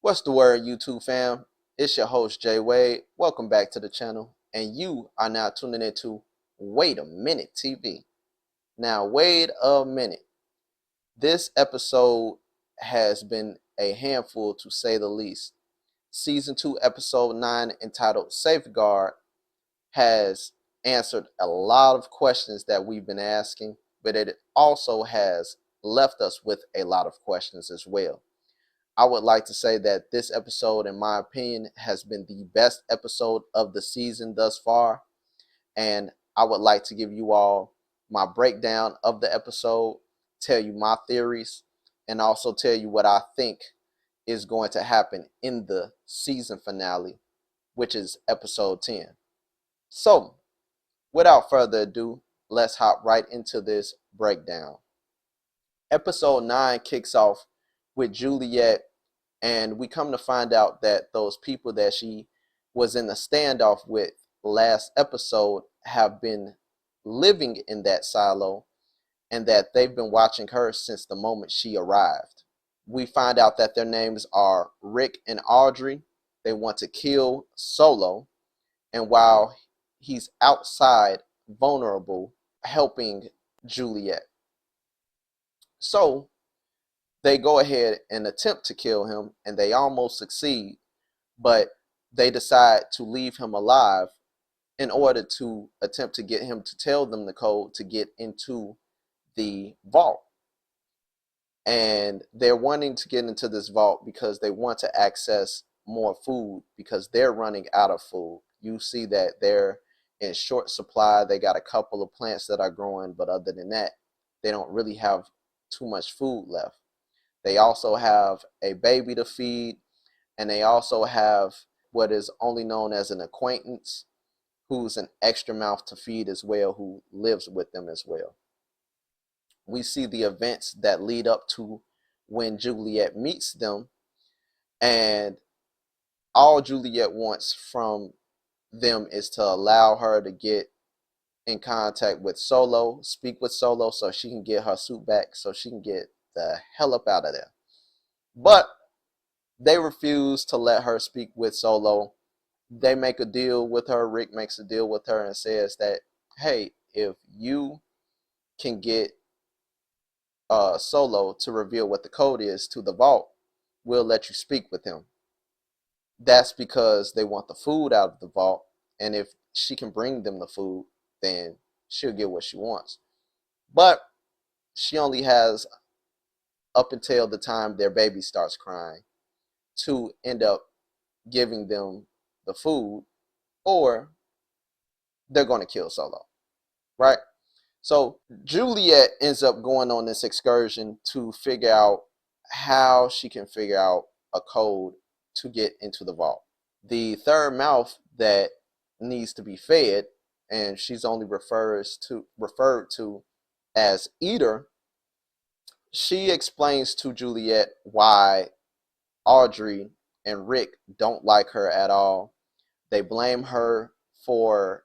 What's the word, YouTube fam? It's your host, Jay Wade. Welcome back to the channel. And you are now tuning into Wait a Minute TV. Now, wait a minute. This episode has been a handful, to say the least. Season 2, Episode 9, entitled Safeguard, has answered a lot of questions that we've been asking, but it also has left us with a lot of questions as well. I would like to say that this episode, in my opinion, has been the best episode of the season thus far. And I would like to give you all my breakdown of the episode, tell you my theories, and also tell you what I think is going to happen in the season finale, which is episode 10. So, without further ado, let's hop right into this breakdown. Episode 9 kicks off with Juliet, and we come to find out that those people that she was in a standoff with last episode have been living in that silo, and that they've been watching her since the moment she arrived. We find out that their names are Rick and Audrey. They want to kill Solo, and while he's outside, vulnerable, helping Juliet. So they go ahead and attempt to kill him, and they almost succeed, but they decide to leave him alive in order to attempt to get him to tell them the code to get into the vault. And they're wanting to get into this vault because they want to access more food, because they're running out of food. You see that they're in short supply. They got a couple of plants that are growing, but other than that, they don't really have too much food left. They also have a baby to feed, and they also have what is only known as an acquaintance, who's an extra mouth to feed as well, who lives with them as well. We see the events that lead up to when Juliet meets them, and all Juliet wants from them is to allow her to get in contact with Solo, speak with Solo, so she can get her suit back, so she can get the hell up out of there. But they refuse to let her speak with Solo. They make a deal with her. Rick makes a deal with her and says that, hey, if you can get Solo to reveal what the code is to the vault, we'll let you speak with him. That's because they want the food out of the vault, and if she can bring them the food, then she'll get what she wants. But she only has up until the time their baby starts crying to end up giving them the food, or they're going to kill Solo, right? So Juliet ends up going on this excursion to figure out how she can figure out a code to get into the vault. The third mouth that needs to be fed, and she's only referred to as Eater, she explains to Juliet why Audrey and Rick don't like her at all. They blame her for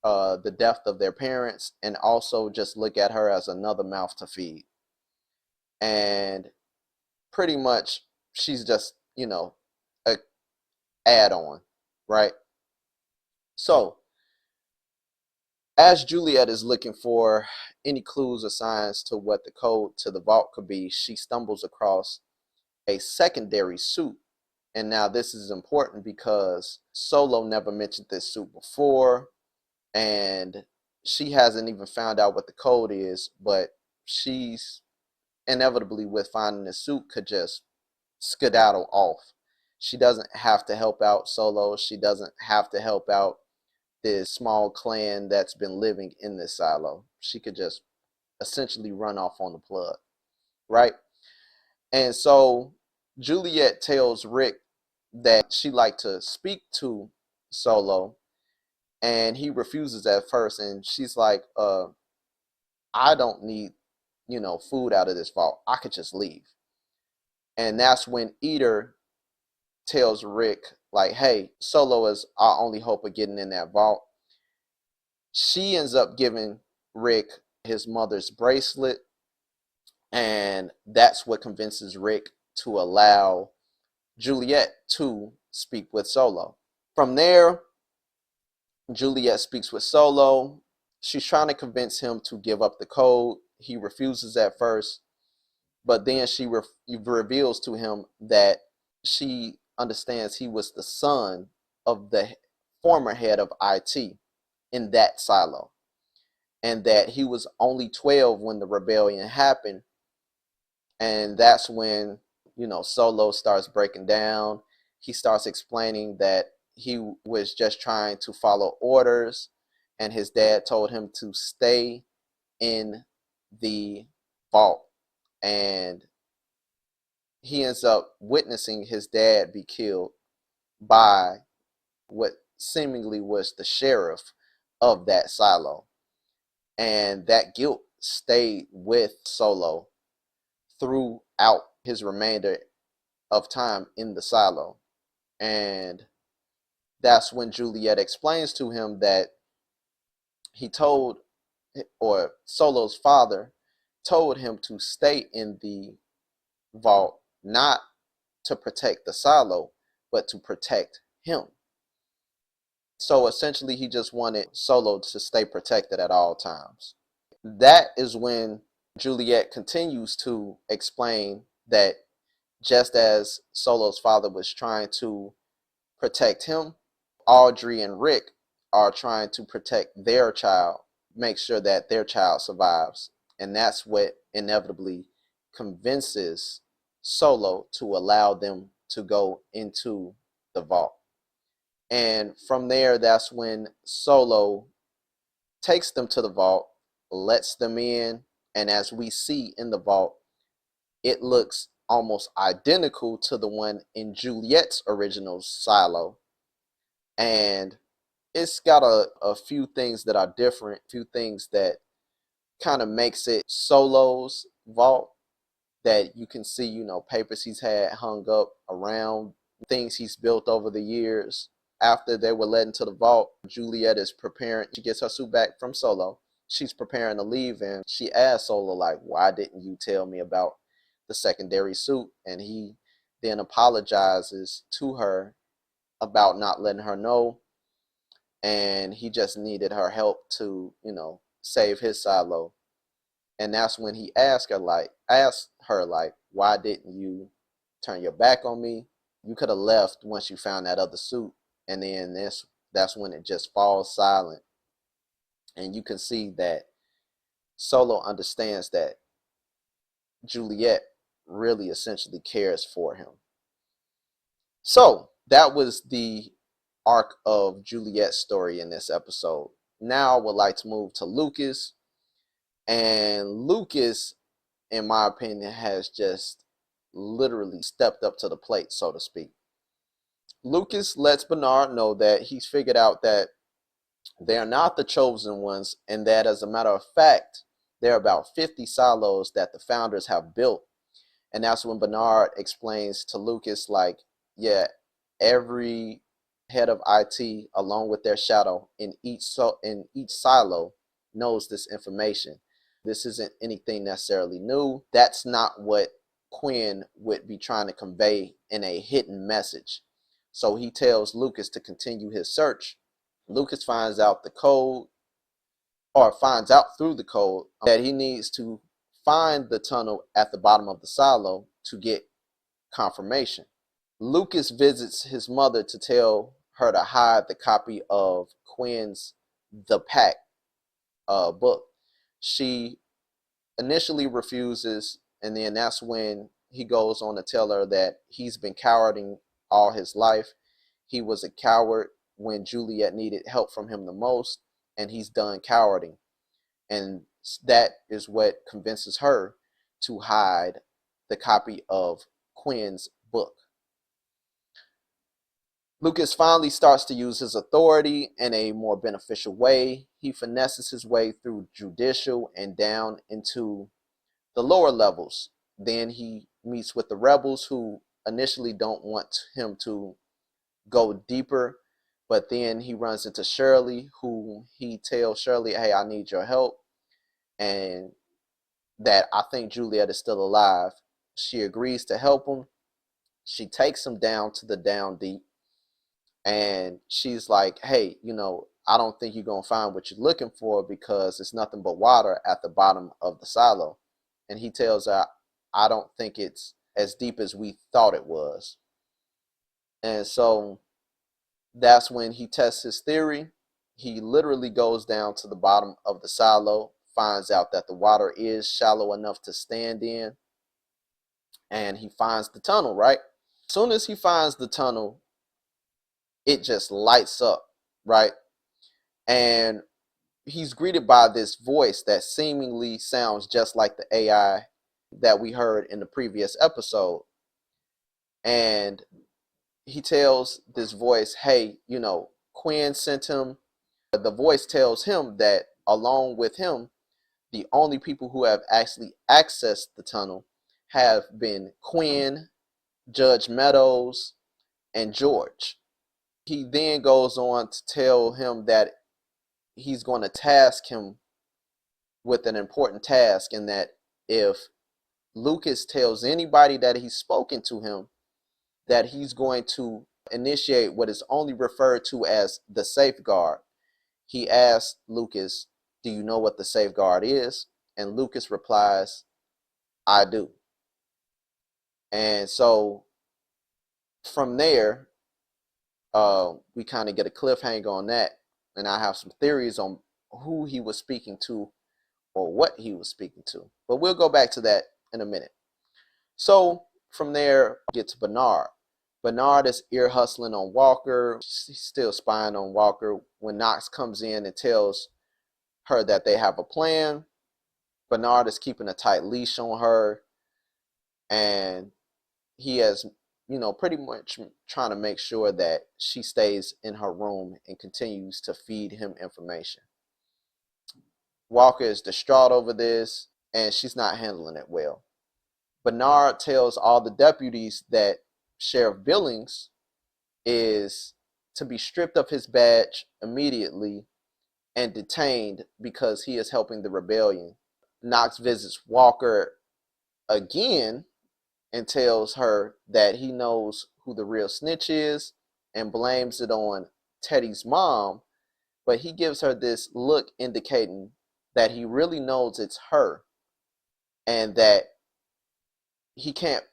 the death of their parents, and also just look at her as another mouth to feed. And pretty much she's just, a add-on, right? So as Juliet is looking for any clues or signs to what the code to the vault could be, she stumbles across a secondary suit. And now this is important because Solo never mentioned this suit before, and she hasn't even found out what the code is, but she's inevitably, with finding the suit, could just skedaddle off. She doesn't have to help out Solo. She doesn't have to help out this small clan that's been living in this silo. She could just essentially run off on the plug, right? And so Juliet tells Rick that she like to speak to Solo, and he refuses at first, and she's like, I don't need, food out of this vault. I could just leave. And that's when Eater tells Rick, like, hey, Solo is our only hope of getting in that vault. She ends up giving Rick his mother's bracelet, and that's what convinces Rick to allow Juliet to speak with Solo. From there, Juliet speaks with Solo. She's trying to convince him to give up the code. He refuses at first, but then she reveals to him that she understands he was the son of the former head of IT in that silo, and that he was only 12 when the rebellion happened. And that's when, Solo starts breaking down. He starts explaining that he was just trying to follow orders, and his dad told him to stay in the vault. And he ends up witnessing his dad be killed by what seemingly was the sheriff of that silo. And that guilt stayed with Solo throughout his remainder of time in the silo. And that's when Juliet explains to him that Solo's father told him to stay in the vault, not to protect the silo, but to protect him. So essentially, he just wanted Solo to stay protected at all times. That is when Juliet continues to explain that just as Solo's father was trying to protect him, Audrey and Rick are trying to protect their child, make sure that their child survives. And that's what inevitably convinces Solo to allow them to go into the vault. And from there, that's when Solo takes them to the vault, lets them in, and as we see in the vault, it looks almost identical to the one in Juliet's original silo. And it's got a few things that are different, few things that kind of makes it Solo's vault, that you can see, papers he's had hung up around, things he's built over the years. After they were led into the vault, Juliet is preparing. She gets her suit back from Solo. She's preparing to leave, and she asks Solo, like, why didn't you tell me about the secondary suit? And he then apologizes to her about not letting her know, and he just needed her help to, save his silo. And that's when he asked her, like, why didn't you turn your back on me? You could have left once you found that other suit. And then that's when it just falls silent. And you can see that Solo understands that Juliet really essentially cares for him. So that was the arc of Juliet's story in this episode. Now I would like to move to Lucas. And Lucas, in my opinion, has just literally stepped up to the plate, so to speak. Lucas lets Bernard know that he's figured out that they're not the chosen ones, and that, as a matter of fact, there are about 50 silos that the founders have built. And that's when Bernard explains to Lucas, like, yeah, every head of IT, along with their shadow in each silo, knows this information. This isn't anything necessarily new. That's not what Quinn would be trying to convey in a hidden message. So he tells Lucas to continue his search. Lucas finds out through the code, that he needs to find the tunnel at the bottom of the silo to get confirmation. Lucas visits his mother to tell her to hide the copy of Quinn's The Pact book. She initially refuses, and then that's when he goes on to tell her that he's been cowarding all his life. He was a coward when Juliet needed help from him the most, and he's done cowarding. And that is what convinces her to hide the copy of Quinn's book. Lucas finally starts to use his authority in a more beneficial way. He finesses his way through judicial and down into the lower levels. Then he meets with the rebels, who initially don't want him to go deeper, but then he runs into Shirley, who he tells Shirley, hey, I need your help, and that I think Juliet is still alive. She agrees to help him, She takes him down to the down deep, and she's like, hey, I don't think you're going to find what you're looking for because it's nothing but water at the bottom of the silo. And he tells her, I don't think it's as deep as we thought it was. And so that's when he tests his theory. He literally goes down to the bottom of the silo, finds out that the water is shallow enough to stand in, and he finds the tunnel, right? As soon as he finds the tunnel, it just lights up, right? And he's greeted by this voice that seemingly sounds just like the AI that we heard in the previous episode. And he tells this voice, hey, Quinn sent him. The voice tells him that along with him, the only people who have actually accessed the tunnel have been Quinn, Judge Meadows, and George. He then goes on to tell him that he's going to task him with an important task, and that if Lucas tells anybody that he's spoken to him, that he's going to initiate what is only referred to as the safeguard. He asks Lucas, do you know what the safeguard is? And Lucas replies, I do. And so from there, we kind of get a cliffhanger on that. And I have some theories on who he was speaking to or what he was speaking to. But we'll go back to that in a minute. So from there, get to Bernard. Bernard is ear hustling on Walker. He's still spying on Walker when Knox comes in and tells her that they have a plan. Bernard is keeping a tight leash on her, and he has, pretty much trying to make sure that she stays in her room and continues to feed him information. Walker is distraught over this, and she's not handling it well. Bernard tells all the deputies that Sheriff Billings is to be stripped of his badge immediately and detained because he is helping the rebellion. Knox visits Walker again and tells her that he knows who the real snitch is and blames it on Teddy's mom, but he gives her this look indicating that he really knows it's her and that he can't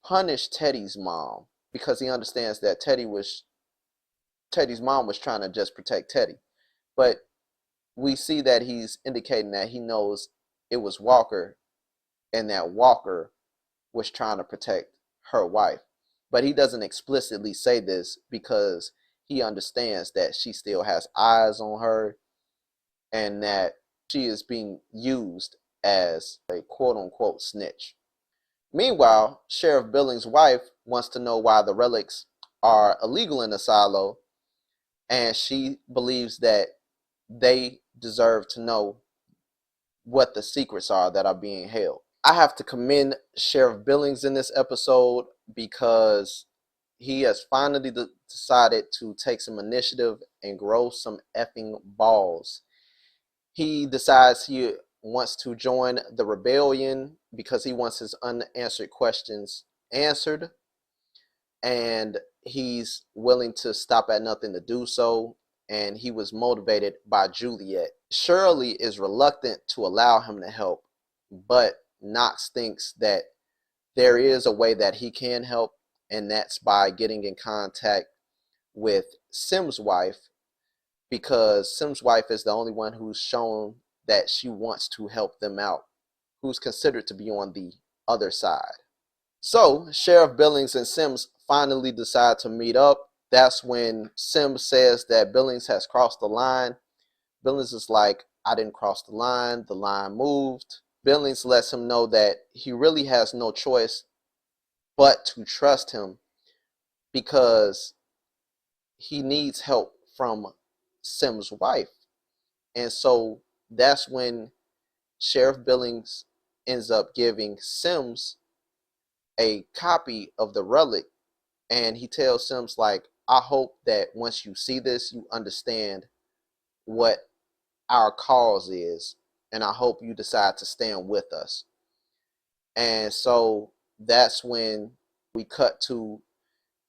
punish Teddy's mom because he understands that Teddy's mom was trying to just protect Teddy. But we see that he's indicating that he knows it was Walker and that Walker was trying to protect her wife. But he doesn't explicitly say this because he understands that she still has eyes on her and that she is being used as a quote-unquote snitch. Meanwhile, Sheriff Billings' wife wants to know why the relics are illegal in the silo, and she believes that they deserve to know what the secrets are that are being held. I have to commend Sheriff Billings in this episode because he has finally decided to take some initiative and grow some effing balls. He decides he wants to join the rebellion because he wants his unanswered questions answered, and he's willing to stop at nothing to do so, and he was motivated by Juliet. Shirley is reluctant to allow him to help, but Knox thinks that there is a way that he can help, and that's by getting in contact with Sim's wife, because Sim's wife is the only one who's shown that she wants to help them out, who's considered to be on the other side. So Sheriff Billings and Sims finally decide to meet up. That's when Sims says that Billings has crossed the line. Billings is like, I didn't cross the line moved. Billings lets him know that he really has no choice but to trust him because he needs help from Sims' wife. And so that's when Sheriff Billings ends up giving Sims a copy of the relic, and he tells Sims like, I hope that once you see this, you understand what our cause is, and I hope you decide to stand with us. And so that's when we cut to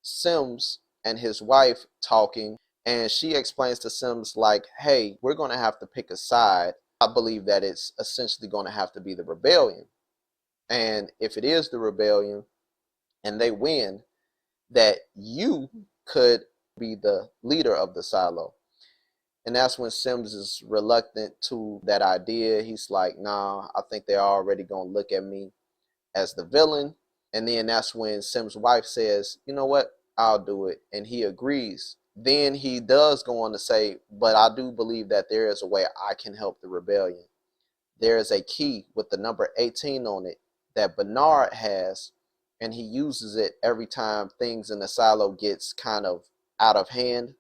Sims and his wife talking, and she explains to Sims like, hey, we're going to have to pick a side. I believe that it's essentially going to have to be the rebellion. And if it is the rebellion and they win, that you could be the leader of the silo. And that's when Sims is reluctant to that idea. He's like, nah, I think they're already going to look at me as the villain. And then that's when Sims' wife says, you know what, I'll do it. And he agrees. Then he does go on to say, but I do believe that there is a way I can help the rebellion. There is a key with the number 18 on it that Bernard has, and he uses it every time things in the silo gets kind of out of hand.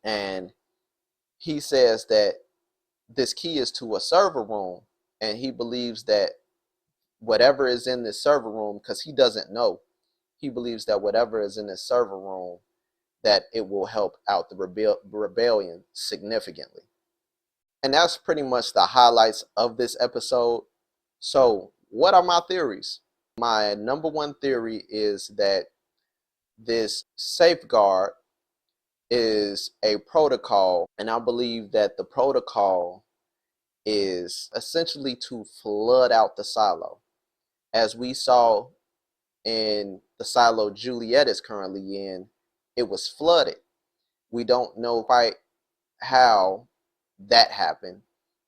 And he says that this key is to a server room, and he believes that whatever is in this server room, because he doesn't know, he believes that whatever is in this server room, that it will help out the rebellion significantly. And that's pretty much the highlights of this episode. So what are my theories? My number one theory is that this safeguard is a protocol, and I believe that the protocol is essentially to flood out the silo. As we saw in the silo Juliet is currently in, it was flooded. We don't know quite how that happened,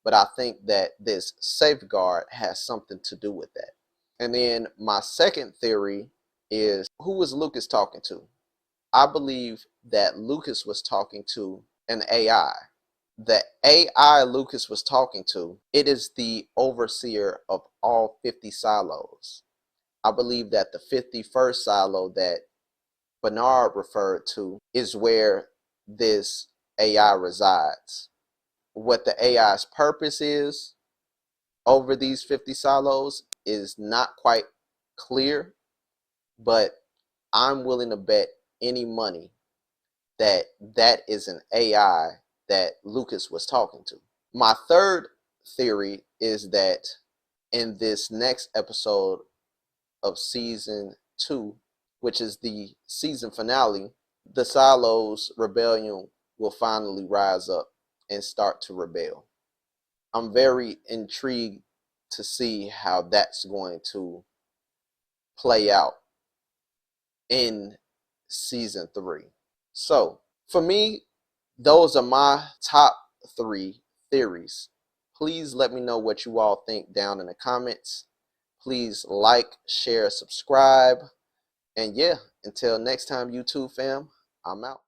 but I think that this safeguard has something to do with that. And then my second theory is, who was Lucas talking to? I believe that Lucas was talking to an AI. The AI Lucas was talking to, it is the overseer of all 50 silos. I believe that the 51st silo that Bernard referred to is where this AI resides. What the AI's purpose is over these 50 silos is not quite clear, but I'm willing to bet any money that that is an AI that Lucas was talking to. My third theory is that in this next episode of season 2, which is the season finale, the Silos rebellion will finally rise up and start to rebel. I'm very intrigued to see how that's going to play out in season 3. So for me, those are my top 3 theories. Please let me know what you all think down in the comments. Please like, share, subscribe. And yeah, until next time, YouTube fam, I'm out.